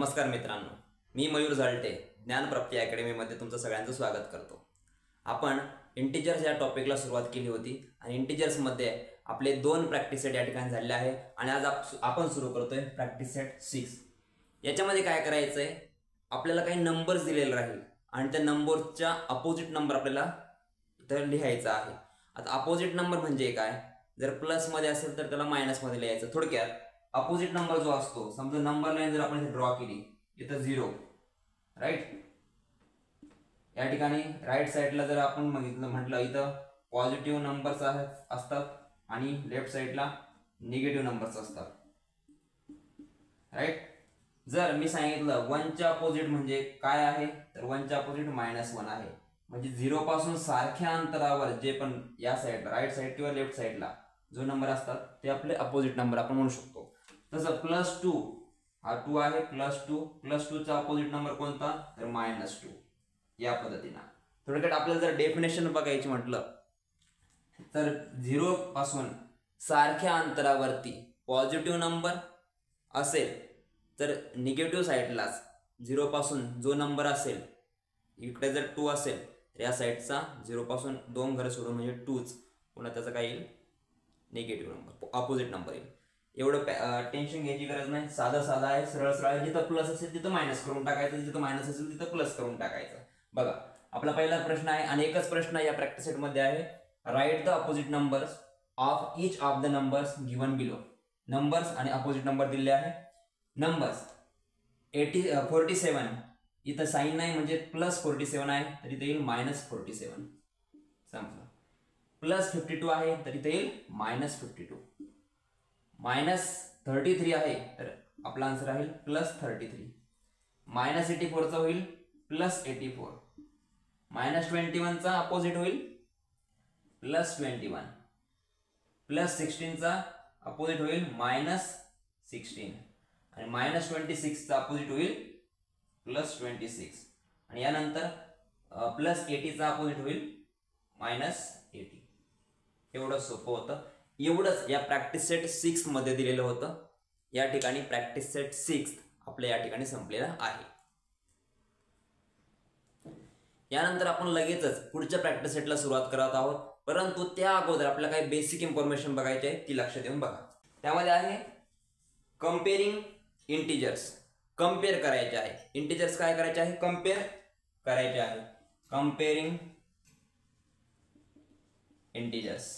नमस्कार मित्रांनो, मी मयूर झालटे ज्ञानप्राप्ती अकॅडमीमध्ये तुमचं सगळ्यांचं स्वागत करतो। आपण इंटिजर्स या टॉपिकला सुरुवात केली होती आणि इंटिजर्समध्ये आपले 2 प्रॅक्टिस सेट या ठिकाणी झाले आहे आणि आज आपण सुरू करतोय प्रॅक्टिस सेट 6। याच्यामध्ये काय करायचं आहे, आपल्याला काही नंबर्स दिलेले राहील आणि त्या नंबरच्या अपोजिट नंबर आपल्याला इथं लिहायचा आहे। आता अपोजिट नंबर म्हणजे काय, जर प्लस मध्ये असेल तर त्याला मायनस मध्ये लिहायचं। थोडक्यात अपोजिट नंबर जो असतो, समजा नंबर लाईन जर आपण ड्रॉ केली, इथं 0 राईट, या ठिकाणी राईट साइडला जर आपण म्हटलं इथं पॉझिटिव्ह नंबर्स असतात आणि लेफ्ट साइडला निगेटिव्ह नंबर्स असतात राईट। जर मी सांगितलं 1 च्या अपोजिट म्हणजे काय आहे, तर 1 च्या अपोजिट -1 आहे, म्हणजे 0 पासून सारख्या अंतरावर जे पण या साइडला राईट साइड किंवा लेफ्ट साइडला जो नंबर असतात ते आपले अपोजिट नंबर आपण म्हणू शकतो। तसं +2 हा 2 आहे, +2 चा अपोजिट नंबर कोणता, तर -2 या पद्धतीने। थोडक्यात आपल्याला जर डेफिनेशन बघायची म्हटलं तर 0 पासून सारख्या अंतरावरती पॉझिटिव्ह नंबर असेल तर निगेटिव्ह साइडलाच 0 पासून जो नंबर असेल, इकडे जर 2 असेल तर या साइडचा 0 पासून 2 घरं सोडून म्हणजे 2च, पुन्हा त्याचा काय येईल, निगेटिव्ह नंबर, अपोजिट नंबर येईल। एवढं टेन्शन घ्यायची गरज नाही, साधा आहे, सरळ आहे। जिथं प्लस असेल तिथं मायनस करून टाकायचं, जिथं मायनस असेल तिथं प्लस करून टाकायचं। बघा, आपला पहिला प्रश्न आहे आणि एकच प्रश्न या प्रॅक्टिस सेट मध्ये आहे, write the opposite numbers of each of the numbers given below. Numbers आणि अपोजिट नंबर दिले आहे। नंबर्स 47 इथं साइन नाही म्हणजे +47 आहे, तर इथे येईल -47 समजा। +52 आहे तर इथे येईल -52। -33 आहे तर आपला आन्सर राहील +33। -84 चा होईल +84। -21 चा अपोजिट होईल +21। +16 चा अपोजिट होईल -16 आणि -26 चा अपोजिट होईल +26 आणि यानंतर +80 चा अपोजिट होईल -80। एवढं सोपं होतं। एवढंच या प्रॅक्टिस सेट 6 मध्ये दिलेलं होतं। या ठिकाणी प्रॅक्टिस सेट 6 आपल्या या ठिकाणी संपलेला आहे। यानंतर आपण लगेचच पुढच्या प्रॅक्टिस सेटला सुरुवात करत आहोत, परंतु त्या अगोदर आपल्याला काही बेसिक इन्फॉर्मेशन बघायची आहे, ती लक्षात देऊन बघा। त्यामध्ये आहे कंपेअरिंग इंटिजर्स, कंपेअर करायचे आहे। इंटिजर्स काय करायचे आहे, कंपेअर करायचे आहे। कंपेअरिंग इंटिजर्स,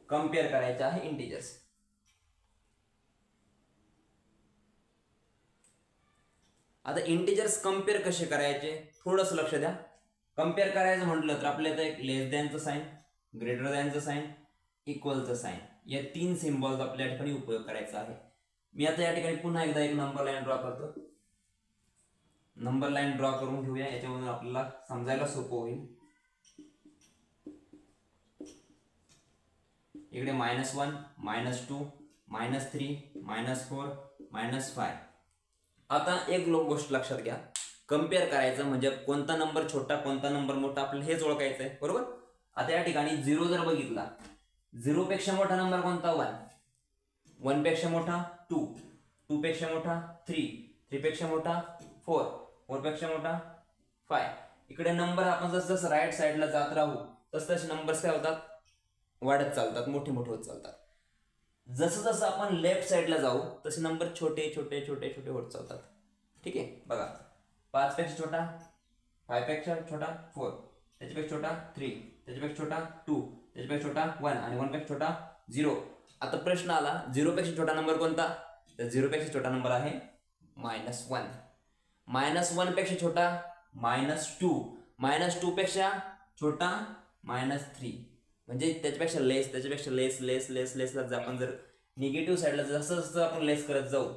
कंपेअर करायचे आहे इंटिजर्स। आता इंटिजर्स कंपेअर कसे करायचे थोडंसं लक्ष द्या। कंपेअर करायचं म्हटलं तर आपल्याला एक लेस दॅनचं साइन, ग्रेटर दॅनचं साइन, इक्वलचं साइन, या 3 सिम्बॉल्स आपल्या ठिकाणी उपयोग करायचा आहे। मी आता या ठिकाणी पुन्हा एकदा एक नंबर लाईन ड्रॉ करतो। नंबर लाईन ड्रॉ करून घेऊया, याच्यामधून आपल्याला समजायला सोपं होईल। इकडे -1 -2 -3 -4 -5। आता एक गोष्ट लक्षात घ्या, कंपेअर करायचं म्हणजे कोणता नंबर छोटा कोणता नंबर मोठा आपल्याला हेच ओळखायचं आहे, बरोबर। आता या ठिकाणी 0 जर बघितला, 0 पेक्षा मोठा नंबर कोणता, 1, 1 पेक्षा मोठा 2, 2 पेक्षा मोठा 3, 3 पेक्षा मोठा 4, 4 पेक्षा मोठा 5। इकडे नंबर आपण जसं राईट साइडला जात राहू तसं नंबर्स काय होतात, वाढत चालतात, मोठे होत चालतात। जसं आपण लेफ्ट साइडला जाऊ तसे नंबर छोटे होत चालतात। ठीक आहे, बघा 5 पेक्षा छोटा 5 पेक्षा छोटा 4, त्याच्यापेक्षा छोटा 3, त्याच्यापेक्षा छोटा 2, त्याच्यापेक्षा छोटा 1 आणि 1 पेक्षा छोटा 0। आता प्रश्न आला 0 पेक्षा छोटा नंबर कोणता, तर 0 पेक्षा छोटा नंबर आहे -1। -1 पेक्षा छोटा -2, -2 पेक्षा छोटा -3, म्हणजे त्याच्यापेक्षा लेस आपण जर निगेटिव्ह साइडला जसं आपण लेस करत जाऊ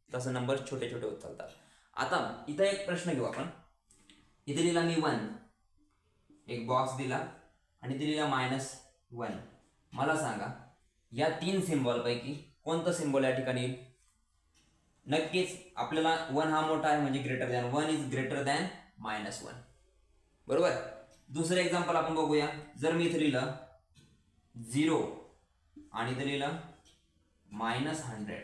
तसं नंबर छोटे होत चालतात। आता इथं एक प्रश्न घेऊ आपण। इथे दिला मी 1, एक बॉक्स दिला आणि दिलेला -1। मला सांगा या 3 सिम्बॉल पैकी कोणता सिम्बॉल या ठिकाणी येईल। नक्कीच आपल्याला 1 हा मोठा आहे म्हणजे greater than, 1 is greater than -1, बरोबर। दुसरं एक्झाम्पल आपण बघूया। जर मी इथे लिहिलं 0 आणि इथे लिहिलं -100.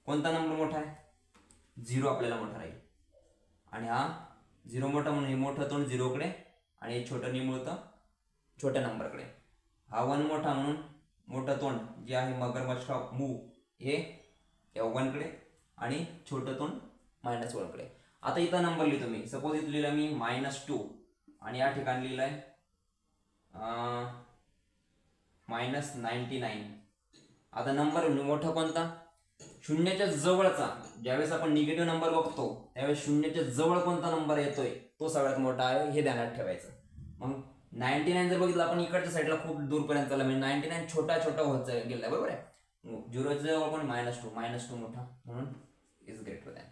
कोणता नंबर मोठा आहे? 0 आपल्याला मोठा राहील आणि हा 0 मोठा म्हणून हे मोठं तोंड 0 कडे आणि हे छोटं निमुळतं छोट्या नंबरकडे. हा 1 मोठा म्हणून मोठं तोंड जे आहे मगरमच्छ का मूव हे या 1 कडे आणि छोटं तोंड -1 कडे. आता इथं नंबर लिहितो मी. सपोज इथं लिहिला मी -2 आणि या ठिकाणी लिहिलाय -99. आता नंबर मोठा कोणता? शून्याच्या जवळचा. ज्यावेळेस आपण निगेटिव्ह नंबर बघतो त्यावेळेस शून्याच्या जवळ कोणता नंबर येतोय तो सगळ्यात मोठा आहे हे ध्यानात ठेवायचं. मग 99 जर बघितलं आपण इकडच्या साईडला खूप दूरपर्यंत चालला म्हणजे 99 छोटा होत गेला बरोबर आहे. 0च्या जवळ पण -2 मोठा म्हणून इज ग्रेटर दॅन.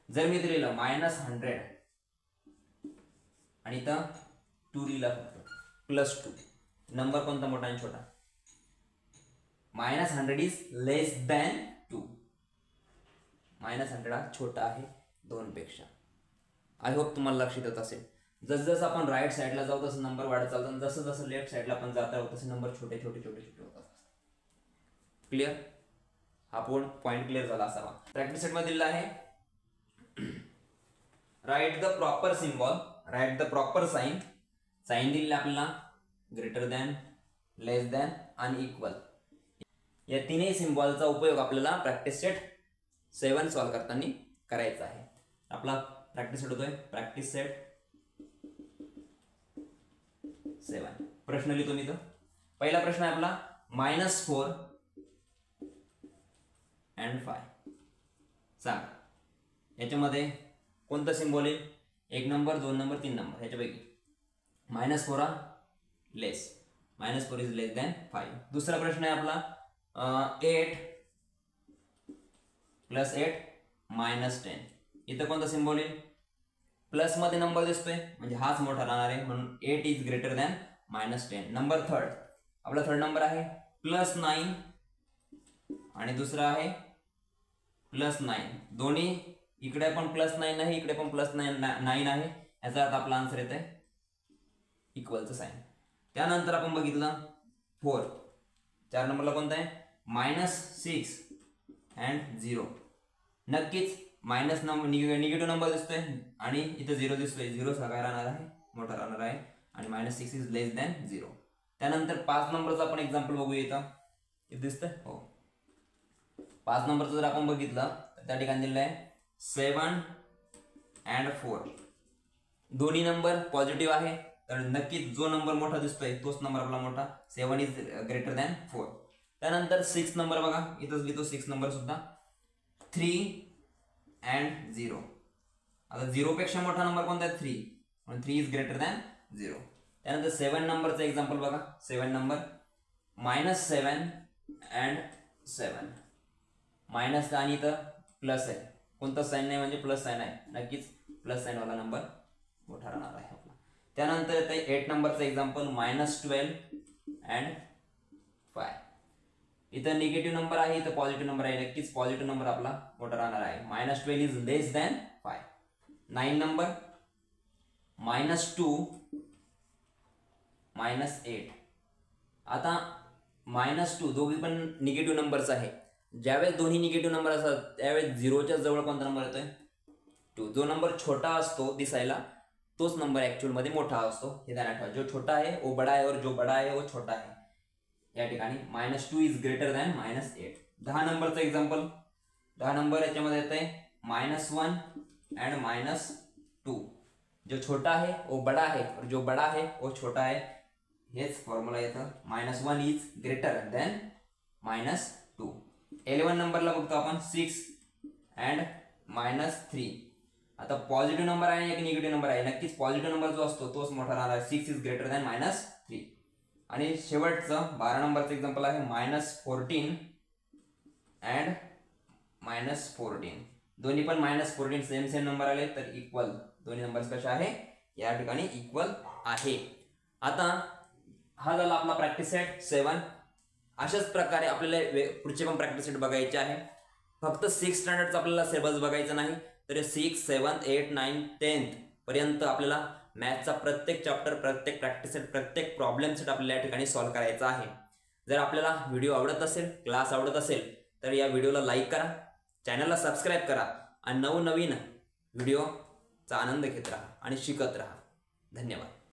जर मी लिहिलं -100 आणि इथं 2 लिहिला फक्त +2 नंबर कोणता मोठा आणि छोटा? -100 इज लेस दॅन 2. -100 हा छोटा आहे 2 पेक्षा. आय होप तुम्हाला लक्षात येत असेल. जसं आपण राईट साईडला जाऊ तसं नंबर वाढत चालतो आणि जसं लेफ्ट साईडला आपण जात आहोत तसे नंबर छोटे होतात. क्लिअर? हा पॉईंट क्लिअर झाला असावा. प्रॅक्टिस सेट मध्ये दिलेला आहे write the proper symbol, write the proper sign. Sign दिलेला आपल्याला ग्रेटर दॅन, लेस दॅन आणि इक्वल. या तीनही सिम्बॉलचा उपयोग आपल्याला प्रॅक्टिस सेट 7 सॉल्व करताना करायचा आहे. आपला प्रॅक्टिस सेट होतोय प्रॅक्टिस सेट 7. प्रश्न लिहितो मी. तर पहिला प्रश्न आहे आपला -4 and 5. सांग याच्यामध्ये कोणता सिम्बॉल येईल? 1 नंबर, 2 नंबर, 3 नंबर ह्याच्यापैकी -4 हा लेस. -4 इज लेस दॅन 5. दुसरा प्रश्न आहे आपला 8 + 8 -10. इथं कोणता सिम्बॉल येईल? प्लस मध्ये नंबर दिसतोय म्हणजे हाच मोठा राहणार आहे म्हणून 8 is greater than -10. Number third, आपला थर्ड नंबर आहे +9 आणि दुसरा आहे +9. दोन्ही इकडे पण +9 आहे इकडे पण +9 आहे. याचा अर्थ आपला आन्सर येत आहे इक्वलचं साइन. त्यानंतर आपण बघितलं 4. 4 नंबरला कोणता आहे? -6 and 0. नक्कीच निगेटिव्ह नंबर दिसतोय आणि इथं 0 दिसतोय. 0 काय राहणार आहे? मोठा राहणार आहे आणि -6 इज लेस दॅन 0. त्यानंतर 5 नंबरचा आपण एक्झाम्पल बघूया. इथं दिसतंय हो. 5 नंबरचं जर आपण बघितलं तर त्या ठिकाणी दिलेलं आहे 7 and 4. दोन्ही नंबर पॉझिटिव्ह आहे तर नक्कीच जो नंबर मोठा दिसतोय तोच नंबर आपला मोठा. 7 इज ग्रेटर दॅन 4. त्यानंतर 6 नंबर बघा इथंच लिहितो 6 नंबर सुद्धा 3 and 0. आता 0 पेक्षा मोठा नंबर कोणता आहे? 3 म्हणून 3 इज ग्रेटर दॅन 0. त्यानंतर 7 नंबरचं एक्झाम्पल बघा. 7 नंबर -7 and 7. मायनस आणि इथं प्लस आहे. कोणता साइन नाही म्हणजे प्लस साइन आहे. नक्कीच प्लस साइन वाला नंबर मोठा राहणार आहे आपला. त्यानंतर येते 8 नंबरचं एक्झाम्पल -12 and 5. इथं निगेटिव्ह नंबर आहे इथं पॉझिटिव्ह नंबर आहे. नक्कीच पॉझिटिव्ह नंबर आपला मोठा राहणार आहे. -12 इज लेस दॅन 5. 9 नंबर -2 -8. आता -2 दोघी पण निगेटिव्ह नंबरच आहे. ज्यावेळेस दोन्ही निगेटिव्ह नंबर असतात त्यावेळेस 0च्या जवळ कोणता नंबर येतोय? 2. जो नंबर छोटा असतो दिसायला तोच नंबर ऍक्च्युअल मध्ये मोठा असतो हे ध्यानात ठेवा. जो छोटा आहे वो बड़ा है और जो बड़ा है वो छोटा है. या ठिकाणी -2 इज ग्रेटर दॅन -8. 10 नंबरचं एक्झाम्पल. 10 नंबर याच्यामध्ये येत आहे -1 and -2. जो छोटा है वो बड़ा है और जो बड़ा है वो छोटा है. हेच फॉर्म्युला येतं. -1 इज ग्रेटर दॅन -2. 11 नंबरला बघतो आपण 6 and -3. आता पॉझिटिव्ह नंबर आहे एक निगेटिव्ह नंबर आहे. नक्कीच पॉझिटिव्ह नंबर जो असतो तोच मोठा राहणार. 6 इज ग्रेटर दॅन -3. आणि शेवटचं 12 नंबरचं एक्झाम्पल आहे -14 and -14. दोन्ही पण -14 सेम नंबर आले तर इक्वल. दोन्ही नंबर्स कसे आहे? या ठिकाणी इक्वल आहे. आता हा झाला आपला प्रॅक्टिस सेट 7. अशाच प्रकारे आपल्याला पुढचे पण प्रॅक्टिस सेट बघायचे आहे. फक्त 6th स्टँडर्डचा आपल्याला सिलेबस बघायचा नाही तर 6th, 7th, 8th, 9th, 10th पर्यंत आपल्याला मॅथचा प्रत्येक चॅप्टर, प्रत्येक प्रॅक्टिस सेट, प्रत्येक प्रॉब्लेम सेट आपल्याला या ठिकाणी सॉल्व्ह करायचा आहे. जर आपल्याला व्हिडिओ आवडत असेल, क्लास आवडत असेल तर या व्हिडिओला लाईक करा, चॅनलला सबस्क्राईब करा आणि नवनवीन व्हिडिओचा आनंद घेत राहा आणि शिकत राहा. धन्यवाद.